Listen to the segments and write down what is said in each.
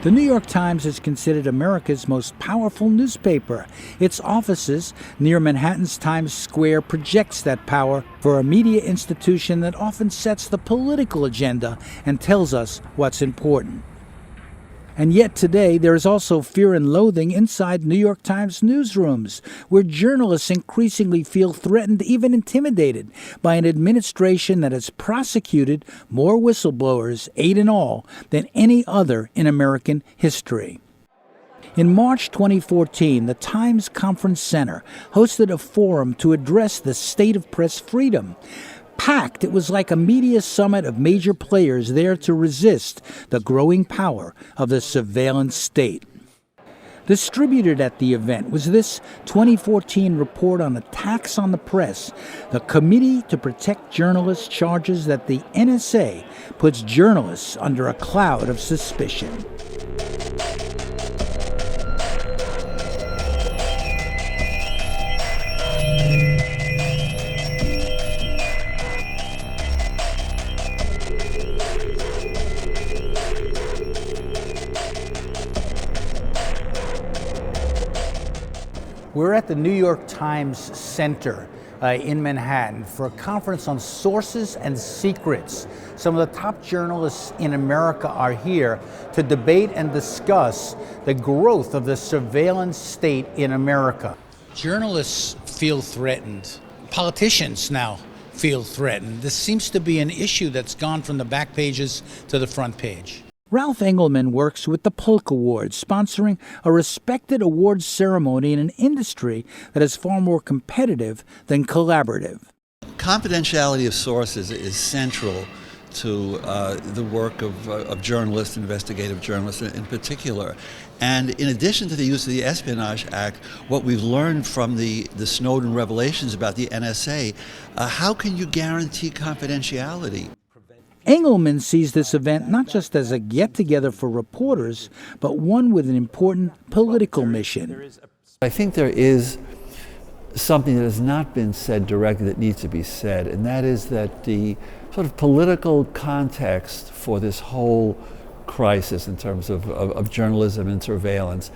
The New York Times is considered America's most powerful newspaper. Its offices near Manhattan's Times Square projects that power for a media institution that often sets the political agenda and tells us what's important. And yet today, there is also fear and loathing inside New York Times newsrooms, where journalists increasingly feel threatened, even intimidated, by an administration that has prosecuted more whistleblowers, 8 in all, than any other in American history. In March 2014, the Times Conference Center hosted a forum to address the state of press freedom. Packed, it was like a media summit of major players there to resist the growing power of the surveillance state. Distributed at the event was this 2014 report on attacks on the press. The Committee to Protect Journalists charges that the NSA puts journalists under a cloud of suspicion. We're at the New York Times Center in Manhattan for a conference on sources and secrets. Some of the top journalists in America are here to debate and discuss the growth of the surveillance state in America. Journalists feel threatened. Politicians now feel threatened. This seems to be an issue that's gone from the back pages to the front page. Ralph Engelman works with the Polk Awards, sponsoring a respected awards ceremony in an industry that is far more competitive than collaborative. Confidentiality of sources is central to the work of journalists, investigative journalists in particular. And in addition to the use of the Espionage Act, what we've learned from the Snowden revelations about the NSA, how can you guarantee confidentiality? Engelman sees this event not just as a get-together for reporters, but one with an important political mission. I think there is something that has not been said directly that needs to be said, and that is that the sort of political context for this whole crisis in terms of journalism and surveillance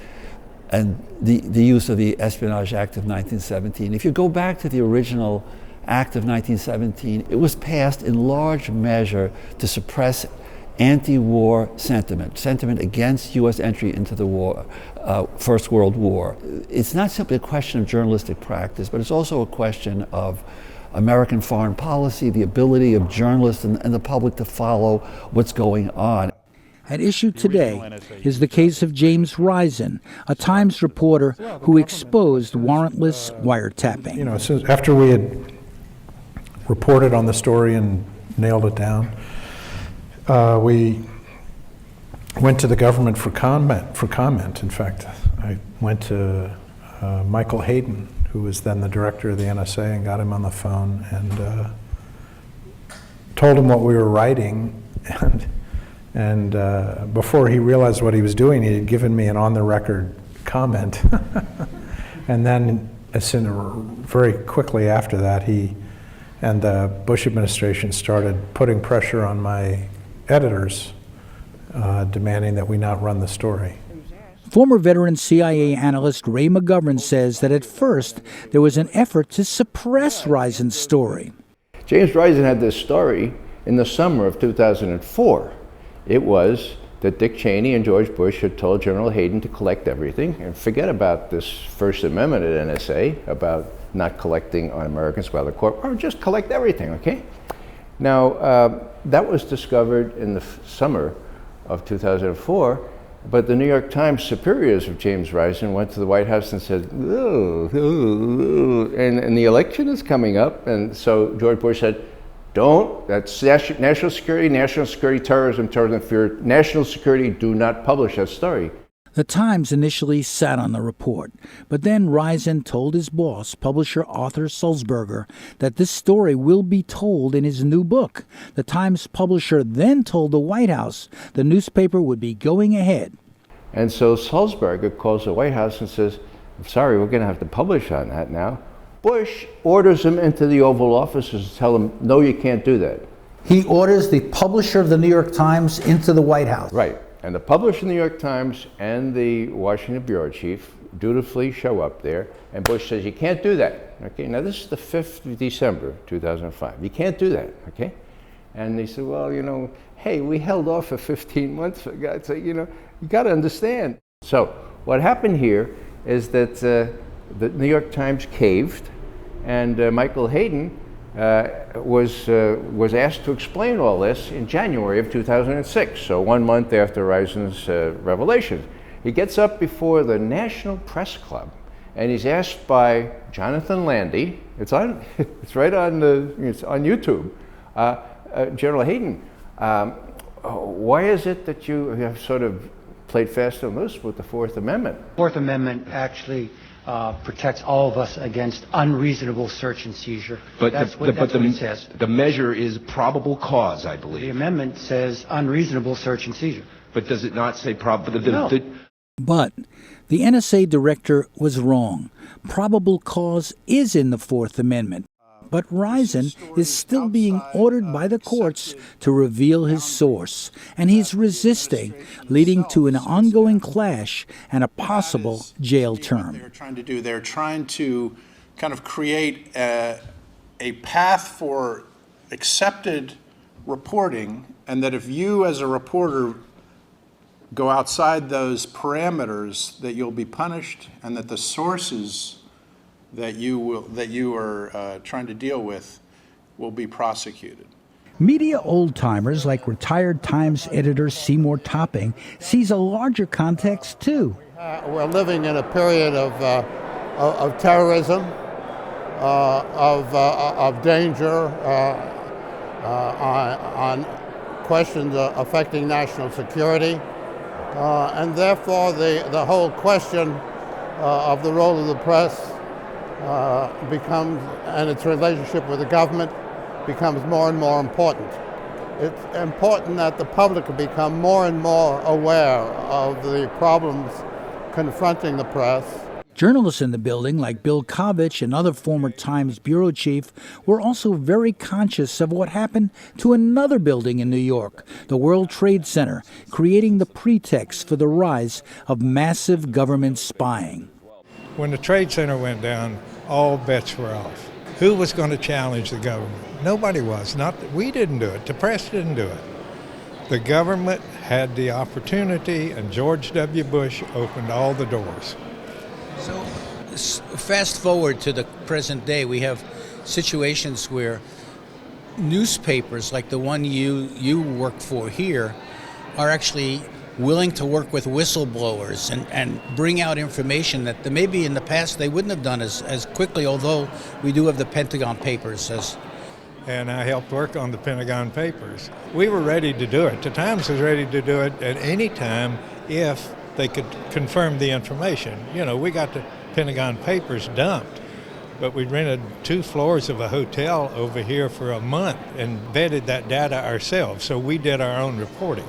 and the use of the Espionage Act of 1917. If you go back to the original Act of 1917, it was passed in large measure to suppress anti-war sentiment against U.S. entry into the war, First World War. It's not simply a question of journalistic practice, but it's also a question of American foreign policy, the ability of journalists and the public to follow what's going on. At issue today is the case of James Risen, a Times reporter who exposed warrantless wiretapping. You know, so after we had reported on the story and nailed it down, we went to the government for comment. In fact, I went to Michael Hayden, who was then the director of the NSA, and got him on the phone and told him what we were writing. And before he realized what he was doing, he had given me an on-the-record comment. And then, very quickly after that, he and the Bush administration started putting pressure on my editors, demanding that we not run the story. Former veteran CIA analyst Ray McGovern says that at first there was an effort to suppress Risen's story. James Risen had this story in the summer of 2004. It was that Dick Cheney and George Bush had told General Hayden to collect everything and forget about this First Amendment at NSA about not collecting on Americans by the court, or just collect everything, okay? Now, that was discovered in the summer of 2004, but the New York Times superiors of James Risen went to the White House and said, and the election is coming up, and so George Bush said, don't, that's national security, terrorism, fear, national security, do not publish that story. The Times initially sat on the report, but then Risen told his boss, publisher Arthur Sulzberger, that this story will be told in his new book. The Times publisher then told the White House the newspaper would be going ahead. And so Sulzberger calls the White House and says, I'm sorry, we're going to have to publish on that now. Bush orders him into the Oval Office to tell him, no, you can't do that. He orders the publisher of the New York Times into the White House. Right. And the publisher of the New York Times and the Washington bureau chief dutifully show up there, and Bush says, you can't do that. Okay, now this is the 5th of December, 2005. You can't do that, okay? And they said, well, you know, hey, we held off for 15 months, for God's sake, you know, you got to understand. So what happened here is that the New York Times caved, and Michael Hayden was asked to explain all this in January of 2006, so 1 month after Risen's revelation. He gets up before the National Press Club, and he's asked by Jonathan Landy. It's right on it's on YouTube. General Hayden, why is it that you have sort of played fast and loose with the Fourth Amendment? Fourth Amendment actually protects all of us against unreasonable search and seizure. But that's what it says. The measure is probable cause, I believe. The amendment says unreasonable search and seizure. But does it not say probable? No. But the NSA director was wrong. Probable cause is in the Fourth Amendment. But Risen is still being ordered by the courts to reveal his source, and he's resisting, leading to an ongoing clash and a possible jail term. They're trying to kind of create a path for accepted reporting, and that if you as a reporter go outside those parameters, that you'll be punished, and that the sources that you are trying to deal with will be prosecuted. Media old-timers like retired Times editor Seymour Topping sees a larger context too. We're living in a period of terrorism, of danger on questions affecting national security, and therefore the whole question of the role of the press becomes, and its relationship with the government becomes more and more important. It's important that the public become more and more aware of the problems confronting the press. Journalists in the building, like Bill Kovich and other former Times bureau chief, were also very conscious of what happened to another building in New York, the World Trade Center, creating the pretext for the rise of massive government spying. When the Trade Center went down, all bets were off. Who was going to challenge the government? Nobody was. We didn't do it. The press didn't do it. The government had the opportunity, and George W. Bush opened all the doors. So fast forward to the present day, we have situations where newspapers like the one you work for here are actually willing to work with whistleblowers and bring out information that maybe in the past they wouldn't have done as quickly, although we do have the Pentagon Papers. And I helped work on the Pentagon Papers. We were ready to do it. The Times was ready to do it at any time if they could confirm the information. You know, we got the Pentagon Papers dumped, but we rented 2 floors of a hotel over here for a month and vetted that data ourselves, so we did our own reporting.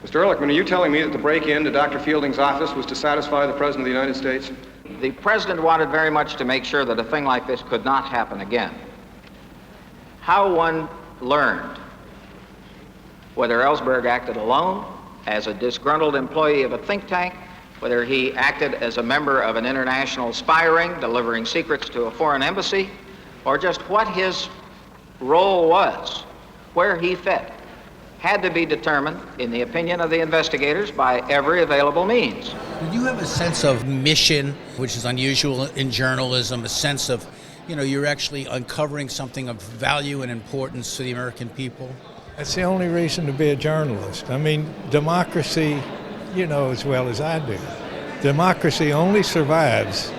Mr. Ehrlichman, are you telling me that the break-in to Dr. Fielding's office was to satisfy the President of the United States? The President wanted very much to make sure that a thing like this could not happen again. How one learned whether Ellsberg acted alone, as a disgruntled employee of a think tank, whether he acted as a member of an international spy ring delivering secrets to a foreign embassy, or just what his role was, where he fit, had to be determined, in the opinion of the investigators, by every available means. Did you have a sense of mission, which is unusual in journalism, a sense of, you're actually uncovering something of value and importance to the American people? That's the only reason to be a journalist. I mean, democracy, you know as well as I do, democracy only survives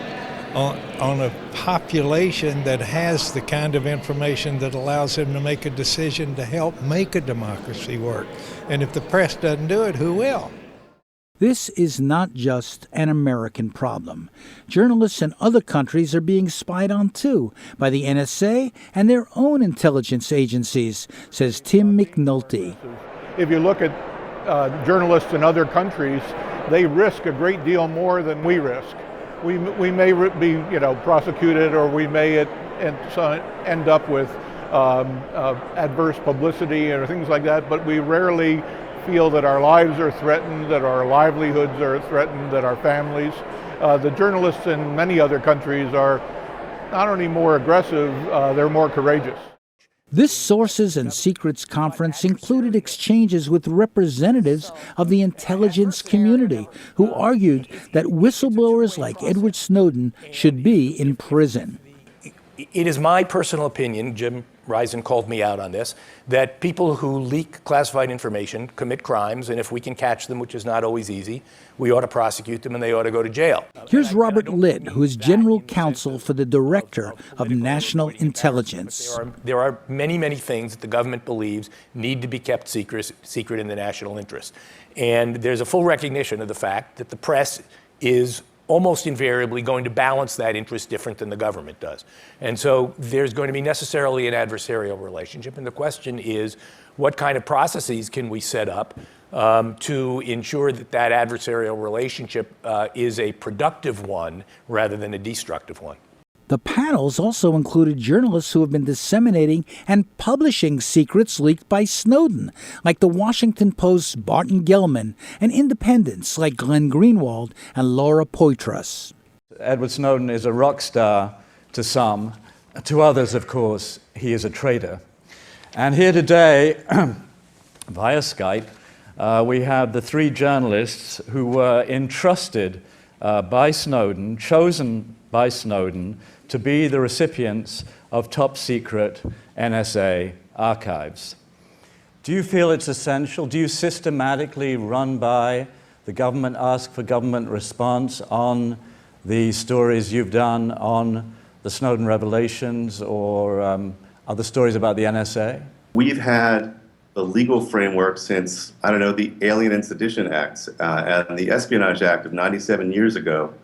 on a population that has the kind of information that allows them to make a decision to help make a democracy work. And if the press doesn't do it, who will? This is not just an American problem. Journalists in other countries are being spied on too by the NSA and their own intelligence agencies, says Tim McNulty. If you look at journalists in other countries, they risk a great deal more than we risk. We may be, prosecuted, or we may end up with adverse publicity or things like that, but we rarely feel that our lives are threatened, that our livelihoods are threatened, that our families. The journalists in many other countries are not only more aggressive, they're more courageous. This Sources and Secrets conference included exchanges with representatives of the intelligence community who argued that whistleblowers like Edward Snowden should be in prison. It is my personal opinion, Jim Risen called me out on this, that people who leak classified information commit crimes, and if we can catch them, which is not always easy, we ought to prosecute them and they ought to go to jail. Here's Robert Litt, who is general counsel for the Director of National Intelligence. There are many, many things that the government believes need to be kept secret in the national interest. And there's a full recognition of the fact that the press is almost invariably going to balance that interest different than the government does. And so there's going to be necessarily an adversarial relationship. And the question is, what kind of processes can we set up to ensure that that adversarial relationship is a productive one rather than a destructive one? The panels also included journalists who have been disseminating and publishing secrets leaked by Snowden, like the Washington Post's Barton Gellman, and independents like Glenn Greenwald and Laura Poitras. Edward Snowden is a rock star to some. To others, of course, he is a traitor. And here today, via Skype, we have the three journalists who were entrusted by Snowden, chosen by Snowden, to be the recipients of top secret NSA archives. Do you feel it's essential? Do you systematically run by the government, ask for government response on the stories you've done on the Snowden revelations or other stories about the NSA? We've had the legal framework since, I don't know, the Alien and Sedition Acts and the Espionage Act of 97 years ago,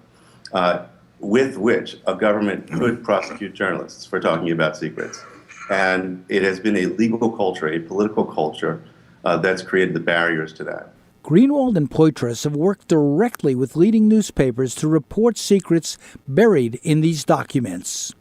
with which a government could prosecute journalists for talking about secrets. And it has been a legal culture, a political culture, that's created the barriers to that. Greenwald and Poitras have worked directly with leading newspapers to report secrets buried in these documents.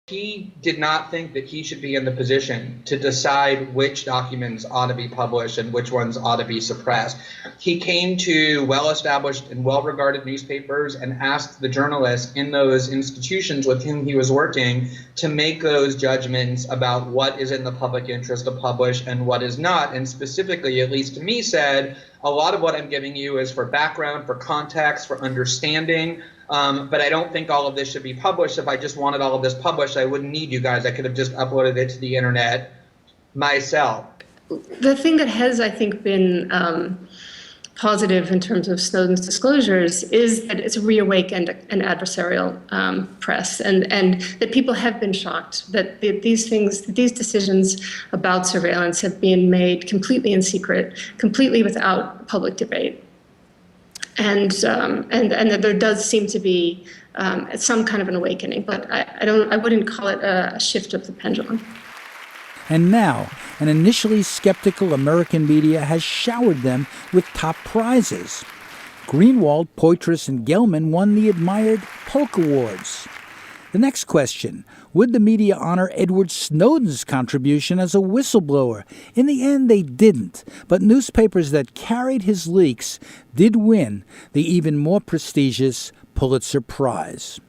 He did not think that he should be in the position to decide which documents ought to be published and which ones ought to be suppressed. He came to well-established and well-regarded newspapers and asked the journalists in those institutions with whom he was working to make those judgments about what is in the public interest to publish and what is not. And specifically, at least to me, said, a lot of what I'm giving you is for background, for context, for understanding. But I don't think all of this should be published. If I just wanted all of this published, I wouldn't need you guys. I could have just uploaded it to the internet myself. The thing that has, I think, been positive in terms of Snowden's disclosures is that it's reawakened an adversarial press, and that people have been shocked that these decisions about surveillance have been made completely in secret, completely without public debate. And that there does seem to be some kind of an awakening, but I wouldn't call it a shift of the pendulum. And now, an initially skeptical American media has showered them with top prizes. Greenwald, Poitras, and Gellman won the admired Polk Awards. The next question, would the media honor Edward Snowden's contribution as a whistleblower? In the end, they didn't, but newspapers that carried his leaks did win the even more prestigious Pulitzer Prize.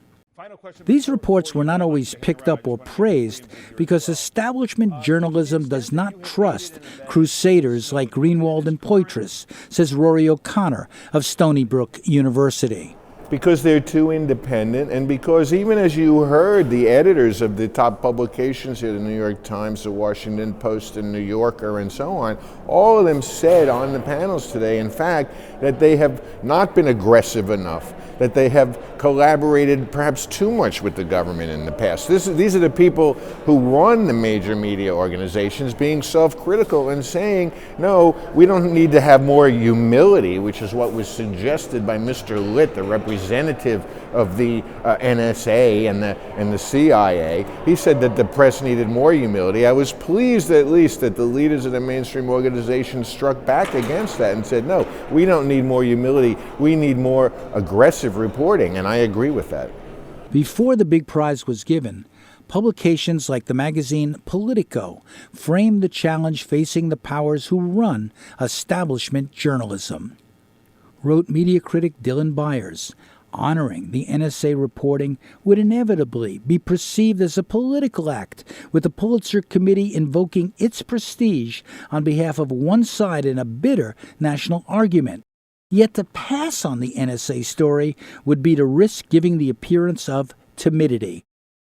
These reports were not always picked up or praised because establishment journalism does not trust crusaders like Greenwald and Poitras, says Rory O'Connor of Stony Brook University. Because they're too independent, and because even as you heard, the editors of the top publications here, the New York Times, the Washington Post, and New Yorker, and so on, all of them said on the panels today, in fact, that they have not been aggressive enough, that they have collaborated perhaps too much with the government in the past. These are the people who run the major media organizations being self-critical and saying, no, we don't need to have more humility, which is what was suggested by Mr. Litt, the representative of the NSA and the CIA. He said that the press needed more humility. I was pleased at least that the leaders of the mainstream organizations struck back against that and said, no, we don't need more humility. We need more aggressive reporting, and I agree with that. Before the big prize was given, publications like the magazine Politico framed the challenge facing the powers who run establishment journalism. Wrote media critic Dylan Byers, honoring the NSA reporting would inevitably be perceived as a political act, with the Pulitzer Committee invoking its prestige on behalf of one side in a bitter national argument. Yet to pass on the NSA story would be to risk giving the appearance of timidity.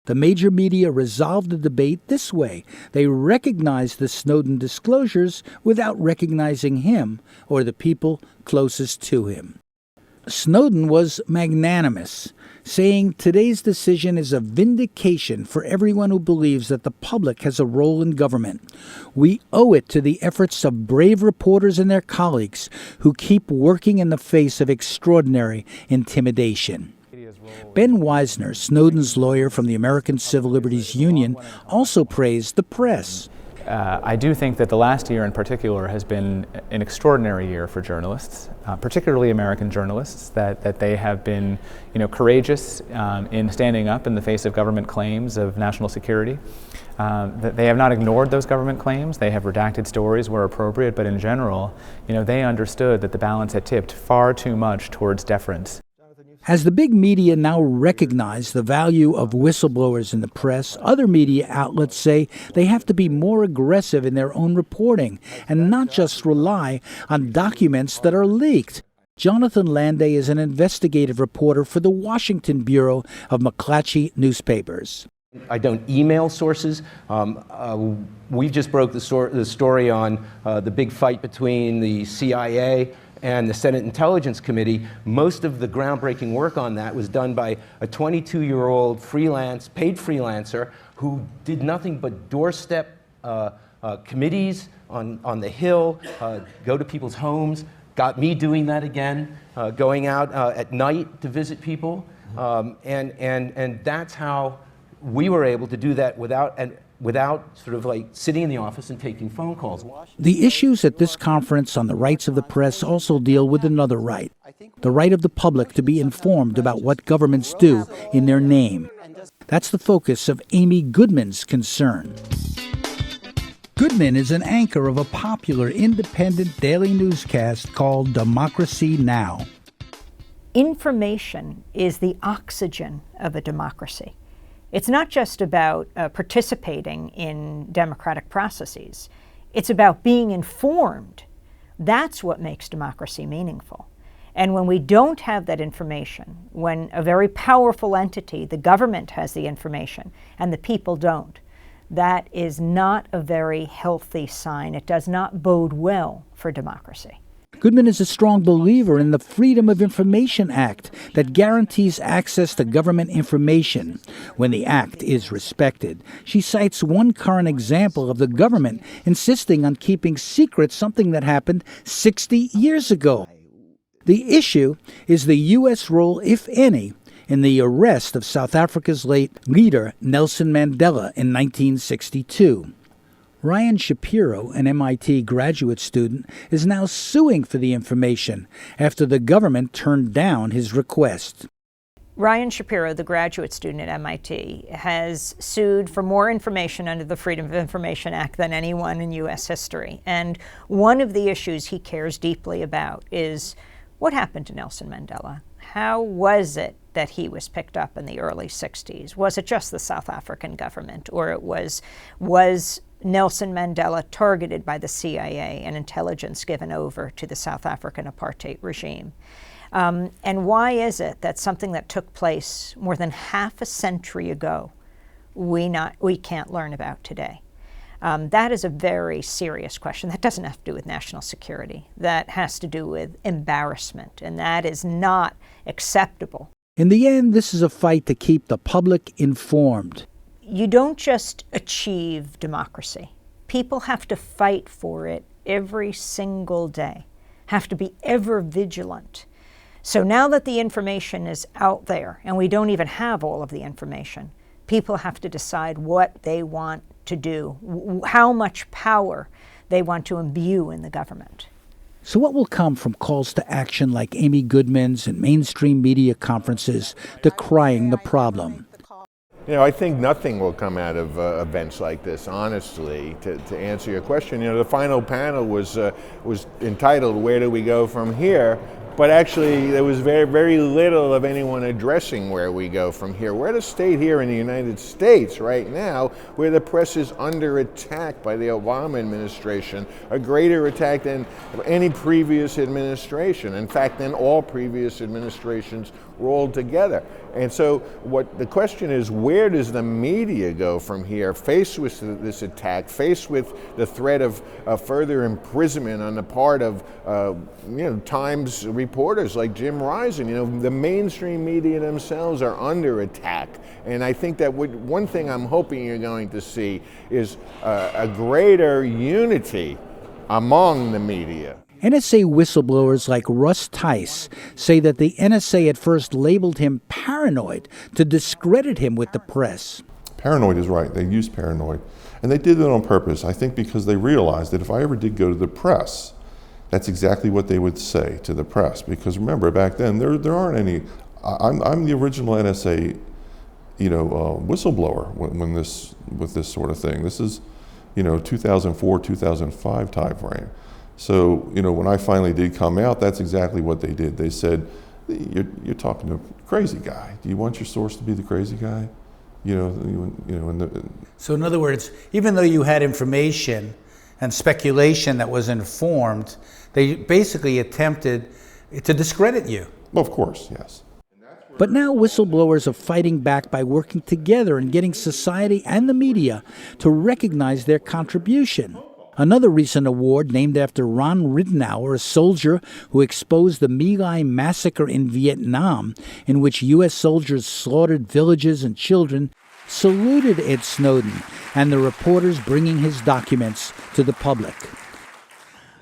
The major media resolved the debate this way. They recognized the Snowden disclosures without recognizing him or the people closest to him. Snowden was magnanimous, saying today's decision is a vindication for everyone who believes that the public has a role in government. We owe it to the efforts of brave reporters and their colleagues who keep working in the face of extraordinary intimidation. Ben Wisner, Snowden's lawyer from the American Civil Liberties Union, also praised the press. I do think that the last year in particular has been an extraordinary year for journalists, particularly American journalists, that they have been, courageous in standing up in the face of government claims of national security. That they have not ignored those government claims. They have redacted stories where appropriate, but in general, they understood that the balance had tipped far too much towards deference. As the big media now recognize the value of whistleblowers in the press, other media outlets say they have to be more aggressive in their own reporting and not just rely on documents that are leaked. Jonathan Landay is an investigative reporter for the Washington Bureau of McClatchy Newspapers. I don't email sources. We just broke the story on the big fight between the CIA and the Senate Intelligence Committee. Most of the groundbreaking work on that was done by a 22-year-old paid freelancer who did nothing but doorstep committees on the Hill, go to people's homes, got me doing that again, going out at night to visit people. And that's how we were able to do that without sort of like sitting in the office and taking phone calls. The issues at this conference on the rights of the press also deal with another right, the right of the public to be informed about what governments do in their name. That's the focus of Amy Goodman's concern. Goodman is an anchor of a popular independent daily newscast called Democracy Now! Information is the oxygen of a democracy. It's not just about participating in democratic processes. It's about being informed. That's what makes democracy meaningful. And when we don't have that information, when a very powerful entity, the government, has the information and the people don't, that is not a very healthy sign. It does not bode well for democracy. Goodman is a strong believer in the Freedom of Information Act that guarantees access to government information when the act is respected. She cites one current example of the government insisting on keeping secret something that happened 60 years ago. The issue is the U.S. role, if any, in the arrest of South Africa's late leader Nelson Mandela in 1962. Ryan Shapiro, an MIT graduate student, is now suing for the information after the government turned down his request. Ryan Shapiro, the graduate student at MIT, has sued for more information under the Freedom of Information Act than anyone in U.S. history. And one of the issues he cares deeply about is what happened to Nelson Mandela? How was it that he was picked up in the early 60s? Was it just the South African government, or it was Nelson Mandela targeted by the CIA and intelligence given over to the South African apartheid regime? And why is it that something that took place more than half a century ago we can't learn about today? That is a very serious question. That doesn't have to do with national security. That has to do with embarrassment, and that is not acceptable. In the end, this is a fight to keep the public informed. You don't just achieve democracy. People have to fight for it every single day, have to be ever vigilant. So now that the information is out there, and we don't even have all of the information, people have to decide what they want to do, how much power they want to imbue in the government. So what will come from calls to action like Amy Goodman's and mainstream media conferences decrying the problem? You know, I think nothing will come out of events like this, honestly, to answer your question. You know, the final panel was entitled, "Where do we go from here?" But actually, there was very, very little of anyone addressing where we go from here. We're at a state here in the United States right now where the press is under attack by the Obama administration, a greater attack than any previous administration. In fact, than all previous administrations rolled together. And so what the question is, where does the media go from here, faced with this attack, faced with the threat of further imprisonment on the part of Times reporters like Jim Risen? You know, the mainstream media themselves are under attack. And I think that one thing I'm hoping you're going to see is a greater unity among the media. NSA whistleblowers like Russ Tice say that the NSA at first labeled him paranoid to discredit him with the press. Paranoid is right. They used paranoid. And they did it on purpose, I think, because they realized that if I ever did go to the press, that's exactly what they would say to the press. Because remember, back then, there aren't any... I'm the original NSA, whistleblower with this sort of thing. This is, 2004, 2005 time frame. So, when I finally did come out, that's exactly what they did. They said, you're talking to a crazy guy. Do you want your source to be the crazy guy? So in other words, even though you had information and speculation that was informed, they basically attempted to discredit you. Well, of course, yes. But now whistleblowers are fighting back by working together and getting society and the media to recognize their contribution. Another recent award named after Ron Ridenour, a soldier who exposed the My Lai massacre in Vietnam, in which U.S. soldiers slaughtered villages and children, saluted Ed Snowden and the reporters bringing his documents to the public.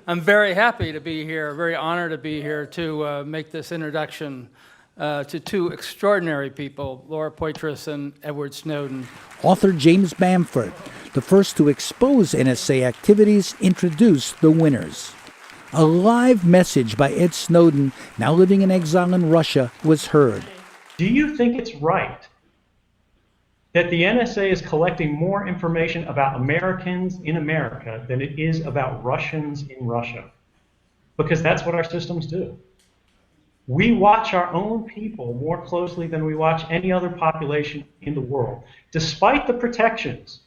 I'm very happy to be here, very honored to be here to make this introduction to two extraordinary people, Laura Poitras and Edward Snowden. Author James Bamford, the first to expose NSA activities, introduced the winners. A live message by Ed Snowden, now living in exile in Russia, was heard. Do you think it's right that the NSA is collecting more information about Americans in America than it is about Russians in Russia? Because that's what our systems do. We watch our own people more closely than we watch any other population in the world. Despite the protections,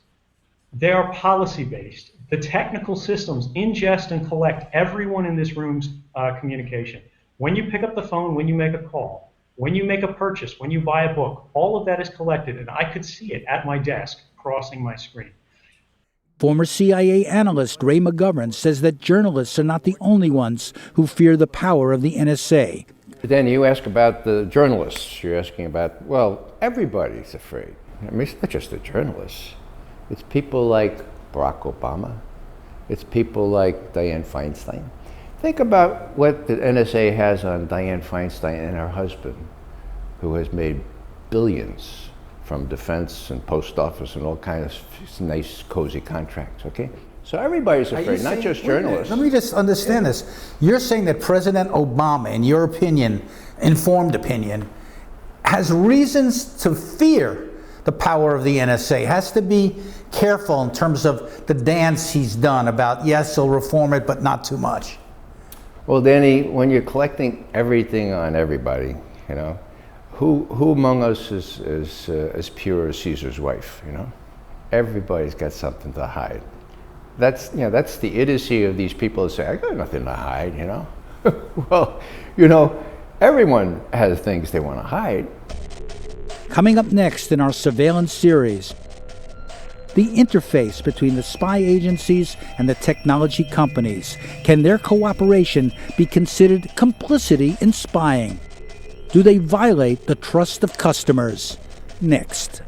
they are policy-based. The technical systems ingest and collect everyone in this room's communication. When you pick up the phone, when you make a call, when you make a purchase, when you buy a book, all of that is collected, and I could see it at my desk crossing my screen. Former CIA analyst Ray McGovern says that journalists are not the only ones who fear the power of the NSA. But then you ask about the journalists. You're asking about, well, everybody's afraid. I mean, it's not just the journalists. It's people like Barack Obama. It's people like Dianne Feinstein. Think about what the NSA has on Dianne Feinstein and her husband, who has made billions from defense and post office and all kinds of nice, cozy contracts, okay? So everybody's afraid, not just journalists. Let me just understand this. You're saying that President Obama, in your opinion, informed opinion, has reasons to fear the power of the NSA, has to be careful in terms of the dance he's done about, yes, he'll reform it, but not too much. Well, Danny, when you're collecting everything on everybody, who among us is as pure as Caesar's wife, Everybody's got something to hide. That's the idiocy of these people who say, I got nothing to hide, Well, everyone has things they want to hide. Coming up next in our surveillance series, the interface between the spy agencies and the technology companies. Can their cooperation be considered complicity in spying? Do they violate the trust of customers? Next.